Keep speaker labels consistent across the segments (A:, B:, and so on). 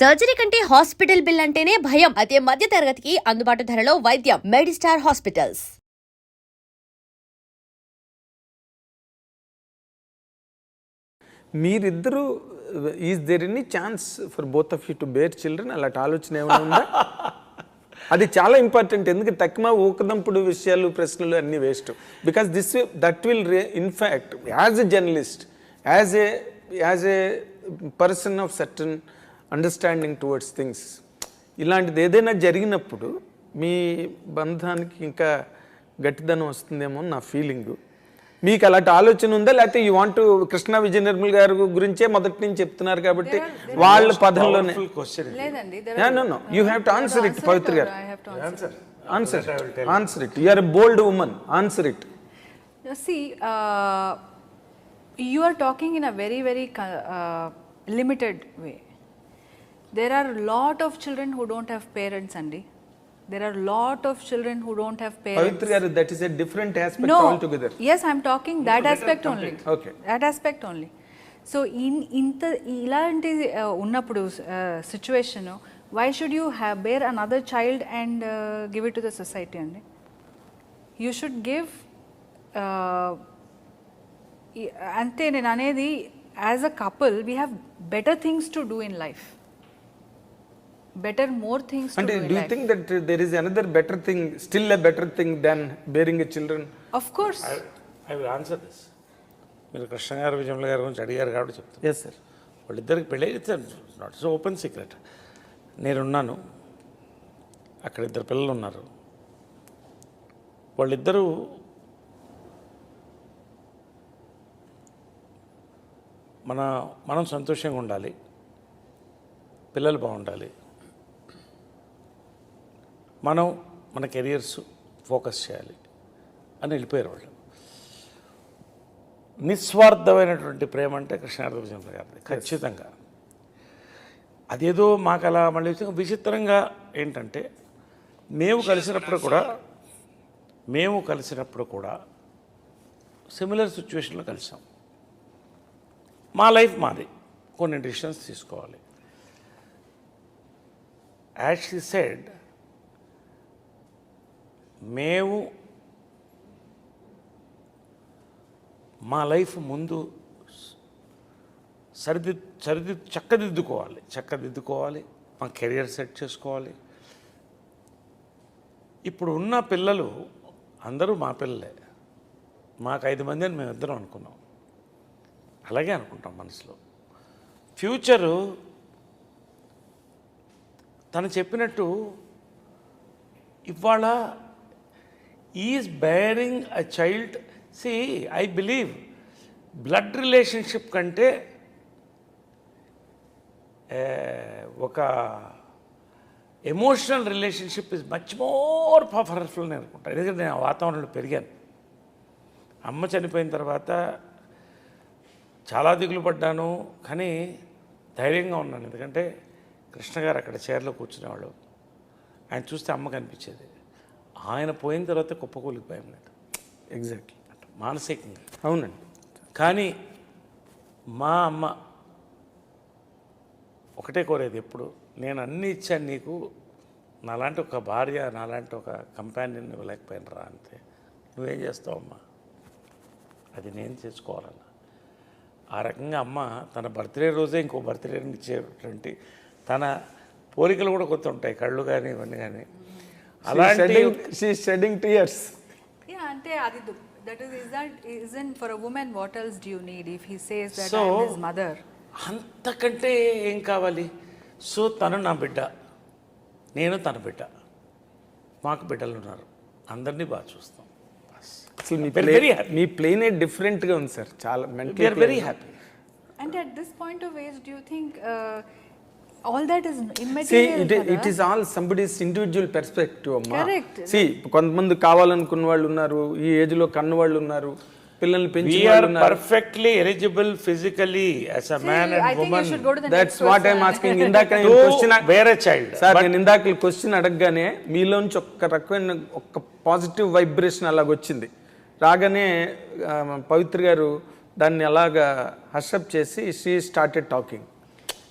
A: Surgery కంటే hospital bill అంటేనే భయం. అదే మధ్య తరగతికి అందుబాటు ధరలో వైద్యం. Medistar hospitals.
B: మీరిద్దరూ is there any chance for both of you to bear children? అలాంటి ఆలోచన ఏమైనా ఉందా? అది చాలా ఇంపార్టెంట్. ఎందుకంటే తక్కువ ఊకదంపుడు విషయాలు ప్రశ్నలు అన్నీ waste. Because that will in fact as a journalist, as a person of certain understanding towards things, ఇలాంటిది ఏదైనా జరిగినప్పుడు మీ బంధానికి ఇంకా గట్టిదనం వస్తుందేమో నా ఫీలింగు. మీకు అలాంటి ఆలోచన ఉందా? లేకపోతే యూ వాంట్ కృష్ణ విజయ నిర్మల్ గారి గురించే మొదటి నుంచి చెప్తున్నారు కాబట్టి వాళ్ళ పదంలోనే? You have to answer it. Pavitra గారు answer it. You are a bold woman. Answer it.
C: See, you are talking in a very limited way. There are a lot of children who don't have parents, Andy. There are a lot of children who don't have parents.
B: Pavitra garu, that is a different aspect altogether.
C: Yes, I am talking that aspect only.
B: Okay.
C: That aspect only. So ilanti unnappudu situation, why should you bear another child and give it to the society, Andy? You should give ante nenu anedi, as a couple we have better things to do in life. More things to do in life.
B: Do you think that there is another better thing, still a better thing than bearing a children?
C: Of course.
D: I will answer this. మీరు కృష్ణ గారు విజయమ్మ గారి గురించి అడిగారు కాబట్టి చెప్తాను.
B: Yes sir.
D: వాళ్ళిద్దరికి పెళ్ళి not so open secret. నేనున్నాను, అక్కడ ఇద్దరు పిల్లలు ఉన్నారు. వాళ్ళిద్దరూ మనం సంతోషంగా ఉండాలి, పిల్లలు బాగుండాలి, మన కెరియర్స్ ఫోకస్ చేయాలి అని వెళ్ళిపోయారు వాళ్ళు. నిస్వార్థమైనటువంటి ప్రేమ అంటే కృష్ణార్జున విజయమ్మ గారిది ఖచ్చితంగా. అదేదో మాకు అలా మళ్ళీ విచిత్రంగా ఏంటంటే మేము కలిసినప్పుడు కూడా సిమిలర్ సిచ్యువేషన్లో కలిసాం. మా లైఫ్ మాది, కొన్ని డిసిషన్స్ తీసుకోవాలి. యాజ్ షీ సెడ్, మేము మా లైఫ్ ముందు చక్కదిద్దుకోవాలి, మా కెరియర్ సెట్ చేసుకోవాలి. ఇప్పుడు ఉన్న పిల్లలు అందరూ మా పిల్లలే. మాకు 5 మంది అని మేము ఇద్దరం అనుకున్నాం. అలాగే అనుకుంటాం మనసులో. ఫ్యూచరు తను చెప్పినట్టు ఇవాళ is bearing a child. See, I believe blood relationship కంటే ఒక emotional relationship is much more powerful అని అనుకుంటాను. ఎందుకంటే నేను ఆ వాతావరణంలో పెరిగాను. అమ్మ చనిపోయిన తర్వాత చాలా దిగులు పడ్డాను, కానీ ధైర్యంగా ఉన్నాను. ఎందుకంటే కృష్ణ గారు అక్కడ చైర్లో కూర్చునేవాళ్ళు. ఆయన చూస్తే అమ్మ కనిపించేది. ఆయన పోయిన తర్వాత కుప్పకూలిపోయాం లేదు.
B: ఎగ్జాక్ట్లీ.
D: మానసికంగా.
B: అవునండి.
D: కానీ మా అమ్మ ఒకటే కోరేది ఎప్పుడు, నేను అన్నీ ఇచ్చాను నీకు, నాలాంటి ఒక భార్య, నాలాంటి ఒక కంపానియన్ ఇవ్వలేకపోయినరా అంతే. నువ్వేం చేస్తావమ్మా, అది నేను చేసుకోవాలన్నా. ఆ రకంగా అమ్మ తన బర్త్డే రోజే ఇంకో బర్త్డేని ఇచ్చేటువంటి తన పోలికలు కూడా కొత్త ఉంటాయి, కళ్ళు కానీ ఇవన్నీ కానీ. అలాంటి
B: షెడ్డింగ్ టీయర్స్.
C: అంటే అది isn't for a woman, what else do you need if he says that I am his mother?
D: అంతకంటే ఏం కావాలి? సో తను నా బిడ్డ, నేను తన బిడ్డ, మాకు బిడ్డలు ఉన్నారు, అందరినీ బాగా చూస్తాం.
B: మీ ప్లేనే డిఫరెంట్గా ఉంది సార్. చాలా
D: very happy.
C: And at this point of age, do you think all that is immaterial?
B: See, it is all somebody's individual perspective, amma.
C: Correct.
B: See, కొంతమంది కావాలనుకున్న వాళ్ళు ఉన్నారు, ఈ ఏజ్లో కన్న వాళ్ళు ఉన్నారు, పిల్లల్ని పెంచి
D: వాళ్ళు ఉన్నారు. Perfectly eligible physically as a man and woman.
B: That's what I am asking. ఇందాక నేను క్వశ్చన్
D: వేరే చైల్డ్
B: సార్, నేను ఇందాక క్వశ్చన్ అడగగానే మీలోంచి ఒక రకమైన ఒక పాజిటివ్ వైబ్రేషన్ అలాగొచ్చింది. రాగానే పవిత్ర గారు దాన్ని అలాగా హర్షప్ చేసి she started talking.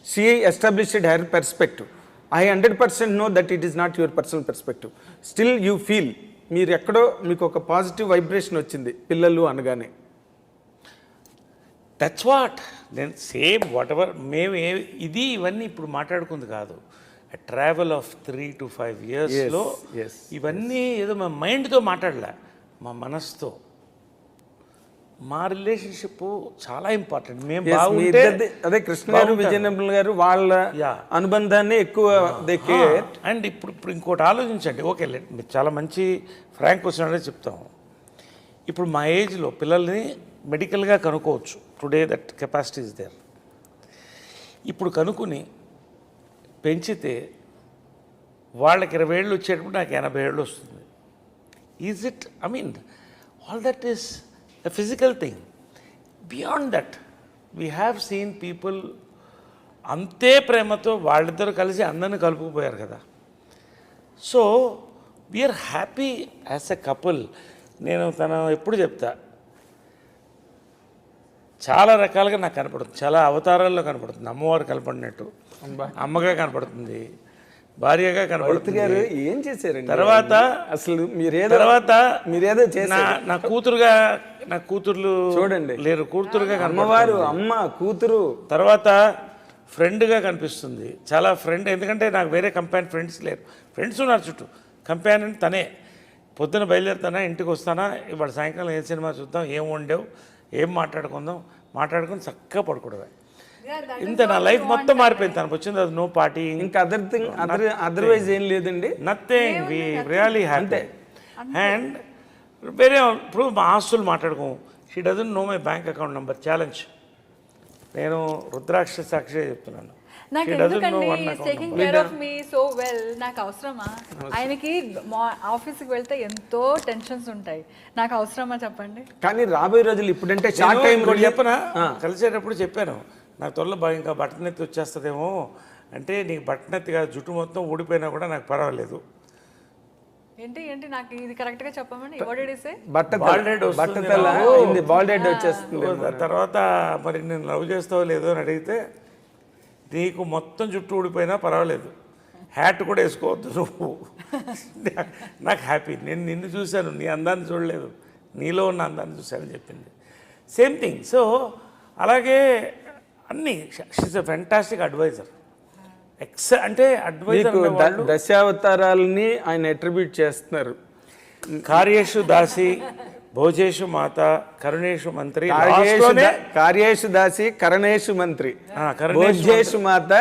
B: She established her perspective. I 100% know that it is not your personal perspective. Still you feel మీరు ఎక్కడో మీకు ఒక పాజిటివ్ వైబ్రేషన్ వచ్చింది పిల్లలు అనగానే.
D: దట్స్ వాట్ నేను సేమ్ వాట్ ఎవర్ మేము ఇవన్నీ ఇప్పుడు మాట్లాడుకుంది కాదు. Travel of 3 to 5 yearsలో
B: yes.
D: ఇవన్నీ ఏదో మా మైండ్తో మాట్లాడలే, మా మనసుతో. మా రిలేషన్షిప్ చాలా ఇంపార్టెంట్. మేము
B: Yes, మీ
D: బాగుంటే
B: ఇద్దరిది అదే కృష్ణ గారు
D: బాగుంటారు.
B: విజయనగరం గారు వాళ్ళ
D: Yeah.
B: అనుబంధాన్ని ఎక్కువ దే కేర్.
D: అండ్ ఇప్పుడు ఇంకోటి ఆలోచించండి. ఓకే, మీరు చాలా మంచి ఫ్రాంక్ క్వశ్చన్ అనేది చెప్తాం. ఇప్పుడు మా ఏజ్లో పిల్లల్ని మెడికల్గా కనుక్కోవచ్చు. Today that capacity is there. ఇప్పుడు కనుక్కుని పెంచితే వాళ్ళకి 20 ఏళ్ళు వచ్చేటప్పుడు నాకు 80 ఏళ్ళు వస్తుంది. Is it? I mean all that is a physical thing. Beyond that we have seen people అంతే ప్రేమతో వాళ్ళిద్దరూ కలిసి అందరిని కలుపుకుపోయారు కదా. So we are happy as a couple. నేను ఎప్పుడు చెప్తా, చాలా రకాలుగా నాకు కనపడుతుంది, చాలా అవతారాల్లో కనపడుతుంది. అమ్మవారు కనపడినట్టు, అమ్మగా కనపడుతుంది, భార్యగా కనపడుతుంది.
B: గారు ఏం చేశారండి
D: తర్వాత
B: అసలు మీరేదో చేశారు.
D: నా కూతుర్లు
B: చూడండి
D: లేరు, కూతురుగా
B: అమ్మవారు అమ్మ కూతురు.
D: తర్వాత ఫ్రెండ్గా కనిపిస్తుంది, చాలా ఫ్రెండ్. ఎందుకంటే నాకు వేరే కంపానియన్ ఫ్రెండ్స్ లేరు. ఫ్రెండ్స్ ఉన్నారు చుట్టూ, కంపానియన్ తనే. పొద్దున బయలుదేరుతానా, ఇంటికి వస్తానా, ఇవాళ సాయంకాలం ఏ సినిమా చూద్దాం, ఏం వండావు, ఏం మాట్లాడుకొని చక్కగా పడుకోవడమే. ఇంత నా లైఫ్ మొత్తం మారిపోయింది. తనకు వచ్చింది అది నో పార్టీ,
B: ఇంకా అదర్వైజ్ ఏం లేదండి.
D: Nothing. We really happy. And వేరే ఇప్పుడు మా ఆస్తులు మాట్లాడుకోము. She doesn't know my bank account number. Challenge. నేను రుద్రాక్ష సాక్షిగా చెప్తున్నాను.
C: నాకు ఎందుకండి taking care of me so well, నాకు అవసరమా? ఆయనకి ఆఫీస్కి వెళ్తే ఎంతో టెన్షన్స్ ఉంటాయి, నాకు అవసరమా చెప్పండి?
B: కానీ రాబోయే రోజులు ఇప్పుడంటే షార్ట్ టైం
D: కూడా చెప్పనా, కలిసేటప్పుడు చెప్పాను, నాకు త్వరలో ఇంకా బట్టనెత్తి వచ్చేస్తుందేమో అంటే, నీకు బట్టనెత్తి కాదు, జుట్టు మొత్తం ఊడిపోయినా కూడా నాకు పర్వాలేదు.
C: ఏంటి నాకు ఇది కరెక్ట్గా చెప్పమని ఎవడిసే
B: బాల్డ్ హెడ్ వచ్చేస్తుంది.
D: తర్వాత మరి నేను లవ్ చేస్తావో లేదో అని అడిగితే, నీకు మొత్తం జుట్టు ఊడిపోయినా పర్వాలేదు, హ్యాట్ కూడా వేసుకోవద్దు నువ్వు, నాకు హ్యాపీ. నేను నిన్ను చూశాను, నీ అందాన్ని చూడలేదు, నీలో ఉన్న అందాన్ని చూశానని చెప్పింది. Same thing. సో అలాగే అన్నీ షీస్ ఎ ఫెంటాస్టిక్ అడ్వైజర్. అంటే అడ్వైజర్
B: దశావతారాలని ఆయన అట్రిబ్యూట్ చేస్తున్నారు.
D: కార్యేషు దాసి, భోజేషు మాత, కరుణేషు మంత్రి,
B: కార్యేషు దాసి, కరణేషు మంత్రి, భోజేషు మాత,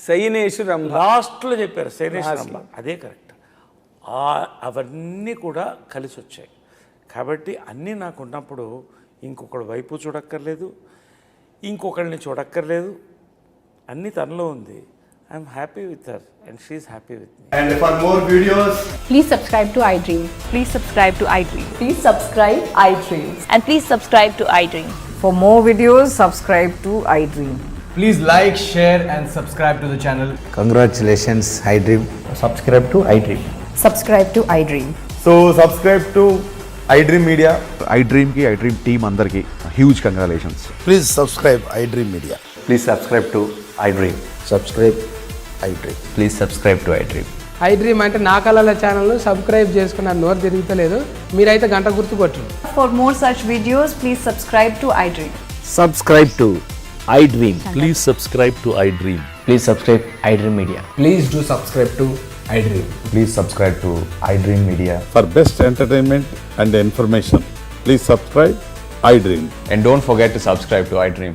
B: శయనేషు రంభ.
D: లాస్ట్లో చెప్పారు శయనేషు రంభ. అదే కరెక్ట్. అవన్నీ కూడా కలిసి వచ్చాయి. కాబట్టి అన్నీ నాకు ఉన్నప్పుడు ఇంకొకటి వైపు చూడక్కర్లేదు, ఇంకొకరిని చూడక్కర్లేదు, అన్నీ తనలో ఉంది. I'm happy with her and she's happy with me.
E: And for more videos,
F: please subscribe to iDream.
G: Please subscribe to iDream.
F: Please subscribe iDream.
G: And please subscribe to iDream.
H: For more videos, subscribe to iDream.
E: please like, share and subscribe to the channel.
I: Congratulations, iDream.
E: Subscribe to iDream.
F: Subscribe to iDream.
E: So subscribe to iDream Media.
J: iDream ki iDream team andarki huge congratulations.
I: Please subscribe iDream Media.
J: Please subscribe to iDream.
I: Subscribe iDream.
J: Please subscribe to iDream.
K: iDream అంటే నా కళల channel subscribe చేసుకున్న నోరు తిరుగుతలేదు, మీరైతే గంట గుర్తు కొట్టండి.
G: For more such videos, please subscribe to iDream.
I: Subscribe to iDream.
J: Please subscribe to iDream.
I: Please subscribe iDream Media.
E: Please do subscribe to iDream.
J: Please subscribe to iDream Media.
L: For best entertainment and information, please subscribe iDream.
J: And don't forget to subscribe to iDream.